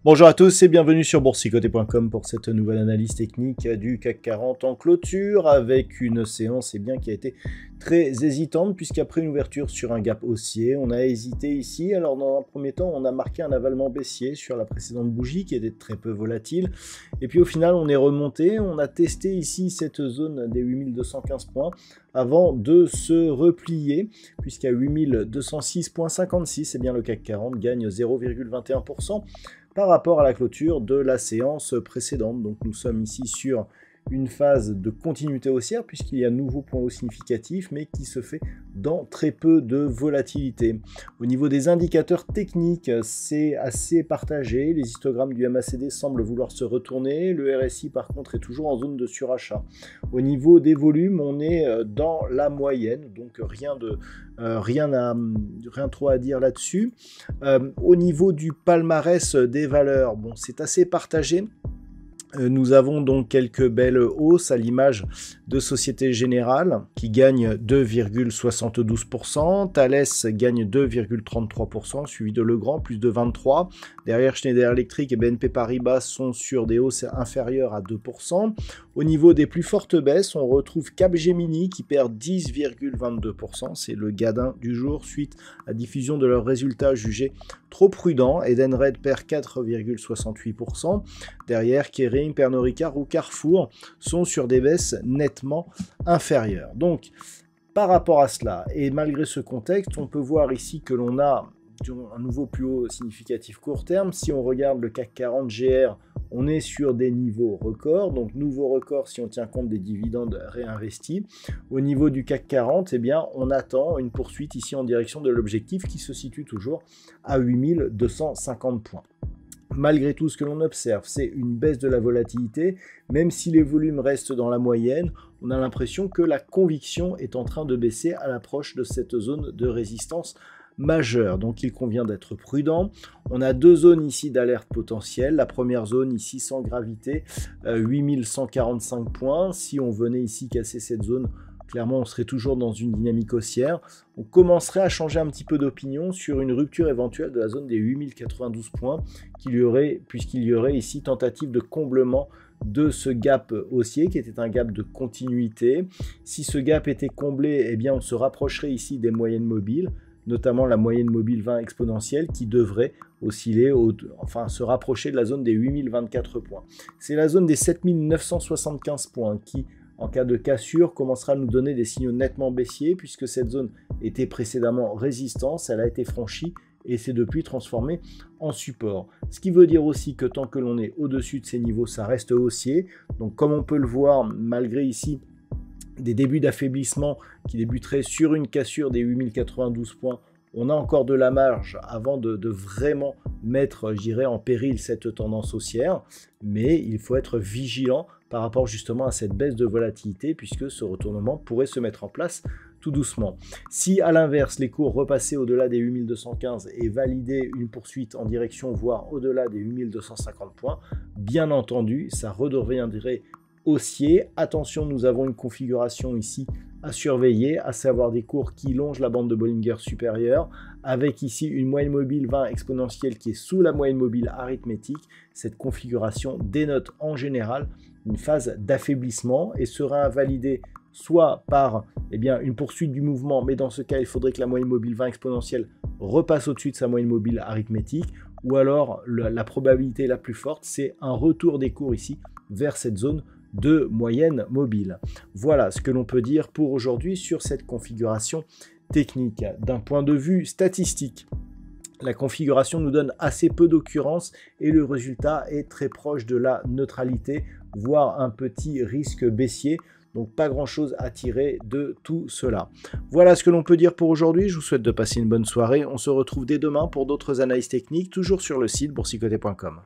Bonjour à tous et bienvenue sur boursicoté.com pour cette nouvelle analyse technique du CAC 40 en clôture avec une séance qui a été très hésitante puisqu'après une ouverture sur un gap haussier, on a hésité ici. Alors dans un premier temps, on a marqué un avalement baissier sur la précédente bougie qui était très peu volatile et puis au final on est remonté, on a testé ici cette zone des 8215 points avant de se replier puisqu'à 8206,56, le CAC 40 gagne 0,21%. par rapport à la clôture de la séance précédente. Donc nous sommes ici sur une phase de continuité haussière puisqu'il y a un nouveau point haut significatif mais qui se fait dans très peu de volatilité. Au niveau des indicateurs techniques, c'est assez partagé. Les histogrammes du MACD semblent vouloir se retourner. Le RSI par contre est toujours en zone de surachat. Au niveau des volumes, on est dans la moyenne, donc rien trop à dire là-dessus. Au niveau du palmarès des valeurs, bon, c'est assez partagé. Nous avons donc quelques belles hausses à l'image de Société Générale qui gagne 2,72%, Thales gagne 2,33%, suivi de Legrand plus de 23%. Derrière Schneider Electric et BNP Paribas sont sur des hausses inférieures à 2%. Au niveau des plus fortes baisses, on retrouve Capgemini qui perd 10,22%, c'est le gadin du jour suite à la diffusion de leurs résultats jugés trop prudents. Edenred perd 4,68%. Derrière, Kering, Pernod Ricard ou Carrefour sont sur des baisses nettement inférieures. Donc, par rapport à cela, et malgré ce contexte, on peut voir ici que l'on a un nouveau plus haut significatif court terme. Si on regarde le CAC 40 GR, on est sur des niveaux records, donc nouveau record si on tient compte des dividendes réinvestis. Au niveau du CAC 40, on attend une poursuite ici en direction de l'objectif qui se situe toujours à 8250 points. Malgré tout, ce que l'on observe, c'est une baisse de la volatilité. Même si les volumes restent dans la moyenne, on a l'impression que la conviction est en train de baisser à l'approche de cette zone de résistance majeure. Donc il convient d'être prudent. On a deux zones ici d'alerte potentielle. La première zone ici sans gravité, 8145 points. Si on venait ici casser cette zone, clairement, on serait toujours dans une dynamique haussière. On commencerait à changer un petit peu d'opinion sur une rupture éventuelle de la zone des 8092 points puisqu'il y aurait ici tentative de comblement de ce gap haussier qui était un gap de continuité. Si ce gap était comblé, on se rapprocherait ici des moyennes mobiles, notamment la moyenne mobile 20 exponentielle qui devrait osciller, se rapprocher de la zone des 8024 points. C'est la zone des 7975 points qui, en cas de cassure, commencera à nous donner des signaux nettement baissiers puisque cette zone était précédemment résistance, elle a été franchie et s'est depuis transformée en support. Ce qui veut dire aussi que tant que l'on est au-dessus de ces niveaux, ça reste haussier. Donc comme on peut le voir, malgré ici des débuts d'affaiblissement qui débuteraient sur une cassure des 8092 points, on a encore de la marge avant de vraiment mettre, en péril cette tendance haussière, mais il faut être vigilant par rapport justement à cette baisse de volatilité puisque ce retournement pourrait se mettre en place tout doucement. Si à l'inverse les cours repassaient au-delà des 8215 et validaient une poursuite en direction voire au-delà des 8250 points, bien entendu ça redeviendrait haussier. Attention, nous avons une configuration ici à surveiller, à savoir des cours qui longent la bande de Bollinger supérieure, avec ici une moyenne mobile 20 exponentielle qui est sous la moyenne mobile arithmétique. Cette configuration dénote en général une phase d'affaiblissement et sera invalidée soit par une poursuite du mouvement, mais dans ce cas, il faudrait que la moyenne mobile 20 exponentielle repasse au-dessus de sa moyenne mobile arithmétique, ou alors la probabilité la plus forte, c'est un retour des cours ici vers cette zone de moyenne mobile. Voilà ce que l'on peut dire pour aujourd'hui sur cette configuration technique. D'un point de vue statistique, la configuration nous donne assez peu d'occurrences et le résultat est très proche de la neutralité, voire un petit risque baissier. Donc pas grand chose à tirer de tout cela. Voilà ce que l'on peut dire pour aujourd'hui. Je vous souhaite de passer une bonne soirée. On se retrouve dès demain pour d'autres analyses techniques, toujours sur le site boursicoté.com.